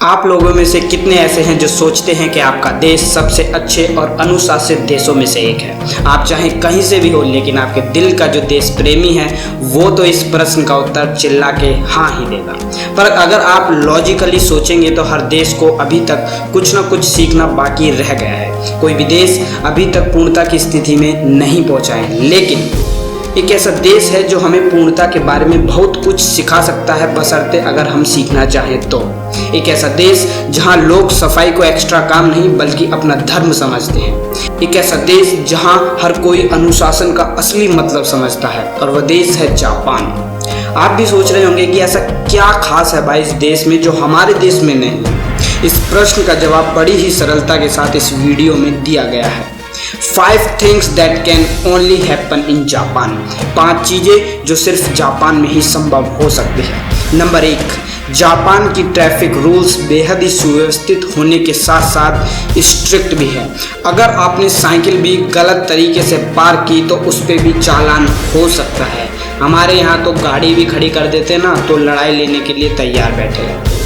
आप लोगों में से कितने ऐसे हैं जो सोचते हैं कि आपका देश सबसे अच्छे और अनुशासित देशों में से एक है। आप चाहे कहीं से भी हो, लेकिन आपके दिल का जो देश प्रेमी है वो तो इस प्रश्न का उत्तर चिल्ला के हाँ ही देगा। पर अगर आप लॉजिकली सोचेंगे तो हर देश को अभी तक कुछ ना कुछ सीखना बाकी रह गया है। कोई भी देश अभी तक पूर्णता की स्थिति में नहीं पहुंचा है, लेकिन एक ऐसा देश है जो हमें पूर्णता के बारे में बहुत कुछ सिखा सकता है, बशर्ते अगर हम सीखना चाहें तो। एक ऐसा देश जहां लोग सफाई को एक्स्ट्रा काम नहीं बल्कि अपना धर्म समझते हैं। एक ऐसा देश जहां हर कोई अनुशासन का असली मतलब समझता है, और वह देश है जापान। आप भी सोच रहे होंगे कि ऐसा क्या खास है भाई इस देश में जो हमारे देश में नहीं। इस प्रश्न का जवाब बड़ी ही सरलता के साथ इस वीडियो में दिया गया है। 5 things that can only happen in Japan। 5 चीजें जो सिर्फ जापान में ही संभव हो सकती है। नंबर 1, जापान की ट्रैफिक रूल्स बेहद ही सुव्यवस्थित होने के साथ साथ स्ट्रिक्ट भी है। अगर आपने साइकिल भी गलत तरीके से पार्क की तो उस पर भी चालान हो सकता है। हमारे यहाँ तो गाड़ी भी खड़ी कर देते ना तो लड़ाई लेने के लिए तैयार बैठे रहते हैं।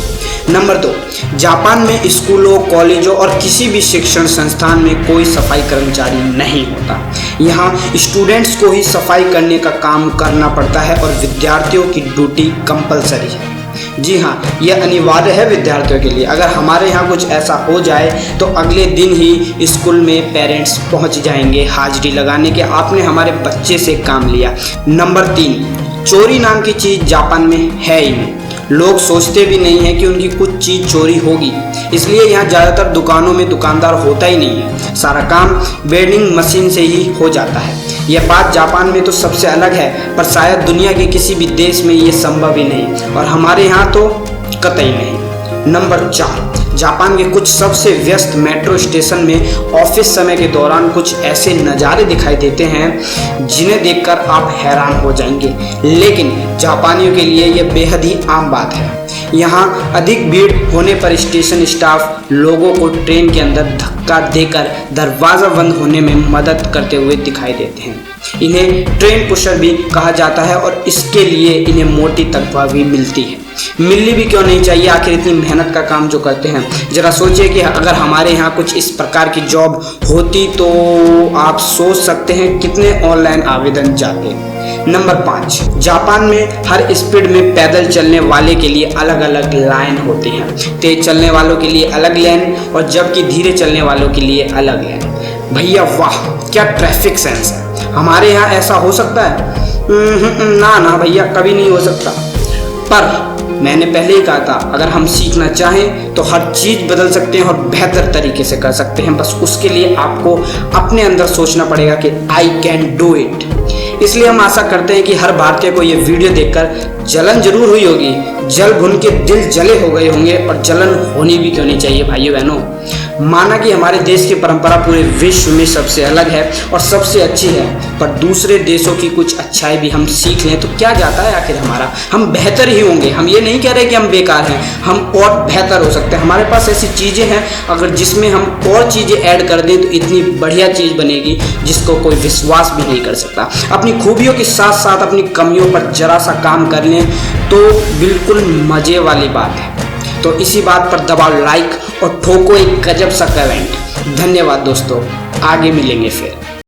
नंबर 2, जापान में स्कूलों, कॉलेजों और किसी भी शिक्षण संस्थान में कोई सफाई कर्मचारी नहीं होता। यहाँ स्टूडेंट्स को ही सफाई करने का काम करना पड़ता है और विद्यार्थियों की ड्यूटी कंपलसरी है। जी हाँ, यह अनिवार्य है विद्यार्थियों के लिए। अगर हमारे यहाँ कुछ ऐसा हो जाए तो अगले दिन ही स्कूल में पेरेंट्स पहुँच जाएंगे हाजिरी लगाने के, आपने हमारे बच्चे से काम लिया। नंबर 3, चोरी नाम की चीज़ जापान में है ही नहीं। लोग सोचते भी नहीं है कि उनकी कुछ चीज़ चोरी होगी, इसलिए यहाँ ज़्यादातर दुकानों में दुकानदार होता ही नहीं है। सारा काम वेंडिंग मशीन से ही हो जाता है। यह बात जापान में तो सबसे अलग है, पर शायद दुनिया के किसी भी देश में ये संभव ही नहीं, और हमारे यहाँ तो कतई नहीं। नंबर 4, जापान के कुछ सबसे व्यस्त मेट्रो स्टेशन में ऑफिस समय के दौरान कुछ ऐसे नज़ारे दिखाई देते हैं जिन्हें देखकर आप हैरान हो जाएंगे, लेकिन जापानियों के लिए यह बेहद ही आम बात है। यहाँ अधिक भीड़ होने पर स्टेशन स्टाफ लोगों को ट्रेन के अंदर धक्का देकर दरवाज़ा बंद होने में मदद करते हुए दिखाई देते हैं। इन्हें ट्रेन पुशर भी कहा जाता है और इसके लिए इन्हें मोटी तनख्वाह भी मिलती है। मिलनी भी क्यों नहीं चाहिए, आखिर इतनी मेहनत का काम जो करते हैं। जरा सोचिए कि अगर हमारे यहाँ कुछ इस प्रकार की जॉब होती तो आप सोच सकते हैं कितने ऑनलाइन आवेदन जाते। नंबर 5, जापान में हर स्पीड में पैदल चलने वाले के लिए अलग अलग लाइन होती हैं। तेज चलने वालों के लिए अलग लाइन और जबकि धीरे चलने वालों के लिए अलग लाइन। भैया वाह, क्या ट्रैफिक सेंस है। हमारे यहाँ ऐसा हो सकता है? ना भैया, कभी नहीं हो सकता। पर मैंने पहले ही कहा था, अगर हम सीखना चाहें तो हर चीज़ बदल सकते हैं और बेहतर तरीके से कर सकते हैं। बस उसके लिए आपको अपने अंदर सोचना पड़ेगा कि आई कैन डू इट। इसलिए हम आशा करते हैं कि हर भारतीय को ये वीडियो देखकर जलन जरूर हुई होगी, जल भुन के दिल जले हो गए होंगे, और जलन होनी भी क्यों नहीं चाहिए भाइयों बहनों। माना कि हमारे देश की परंपरा पूरे विश्व में सबसे अलग है और सबसे अच्छी है, पर दूसरे देशों की कुछ अच्छाई भी हम सीख लें तो क्या जाता है आखिर हमारा। हम बेहतर ही होंगे। हम ये नहीं कह रहे कि हम बेकार हैं, हम और बेहतर हो सकते हैं। हमारे पास ऐसी चीज़ें हैं अगर जिसमें हम और चीज़ें ऐड कर दें तो इतनी बढ़िया चीज़ बनेगी जिसको कोई विश्वास भी नहीं कर सकता। अपनी खूबियों के साथ साथ अपनी कमियों पर जरा सा काम कर लें तो बिल्कुल मज़े वाली बात है। तो इसी बात पर दबाओ लाइक और ठोको एक गजब सा कमेंट। धन्यवाद दोस्तों, आगे मिलेंगे फिर।